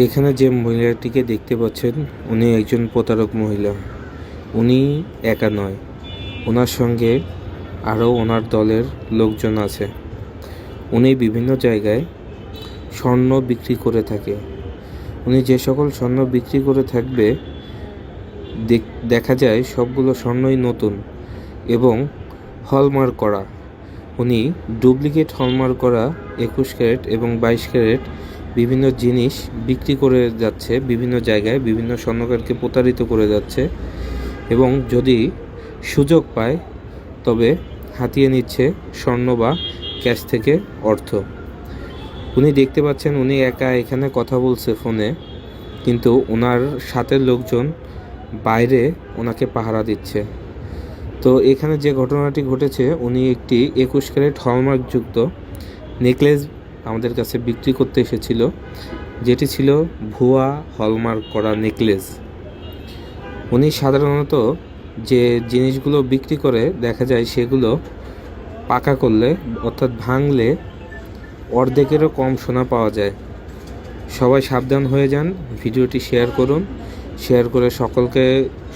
এখানে যে মহিলাটিকে দেখতে পাচ্ছেন উনি একজন প্রতারক মহিলা। উনি একা নয়, ওনার সঙ্গে আরও ওনার দলের লোকজন আছে। উনি বিভিন্ন জায়গায় স্বর্ণ বিক্রি করে থাকে। উনি যে সকল স্বর্ণ বিক্রি করে থাকবে দেখা যায় সবগুলো স্বর্ণই নতুন এবং হলমার্ক করা। উনি ডুপ্লিকেট হলমার্ক করা 21 ক্যারেট এবং 22 ক্যারেট বিভিন্ন জিনিস বিক্রি করে যাচ্ছে বিভিন্ন জায়গায়, বিভিন্ন স্বর্ণকারকে প্রতারিত করে যাচ্ছে এবং যদি সুযোগ পায় তবে হাতিয়ে নিচ্ছে স্বর্ণ বা ক্যাশ থেকে অর্থ। উনি দেখতে পাচ্ছেন উনি একা এখানে কথা বলছে ফোনে, কিন্তু ওনার সাথে লোকজন বাইরে ওনাকে পাহারা দিচ্ছে। তো এখানে যে ঘটনাটি ঘটেছে, উনি একটি 21 ক্যারেট হলমার্কযুক্ত নেকলেস আমাদের কাছে বিক্রি করতে এসেছিল, যেটি ছিল ভুয়া হলমার্ক করা নেকলেস। উনি সাধারণত যে জিনিসগুলো বিক্রি করে দেখা যায় সেগুলো পাকা করলে অর্থাৎ ভাঙলে অর্ধেকেরও কম সোনা পাওয়া যায়। সবাই সাবধান হয়ে যান, ভিডিওটি শেয়ার করুন, শেয়ার করে সকলকে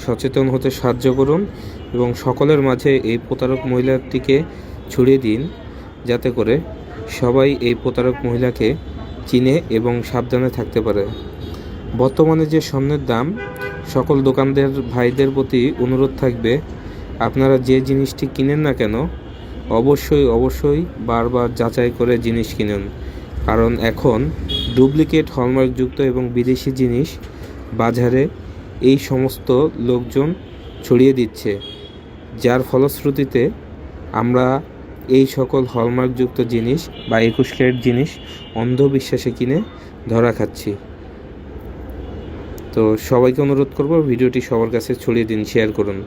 সচেতন হতে সাহায্য করুন এবং সকলের মাঝে এই প্রতারক মহিলাটিকে ছড়িয়ে দিন, যাতে করে সবাই এই প্রতারক মহিলাকে চিনে এবং সাবধানে থাকতে পারে। বর্তমানে যে স্বর্ণের দাম, সকল দোকানদার ভাইদের প্রতি অনুরোধ থাকবে, আপনারা যে জিনিসটি কিনেন না কেন অবশ্যই বারবার যাচাই করে জিনিস কিনুন। কারণ এখন ডুপ্লিকেট হলমার্কযুক্ত এবং বিদেশি জিনিস বাজারে এই সমস্ত লোকজন ছড়িয়ে দিচ্ছে, যার ফলশ্রুতিতে আমরা এই সকল হলমার্কযুক্ত জিনিস বা 21 ক্যারেট জিনিস অন্ধবিশ্বাসে কিনে ধরা খাচ্ছি। তো সবাইকে অনুরোধ করব, ভিডিওটি সবার কাছে ছড়িয়ে দিন, শেয়ার করুন।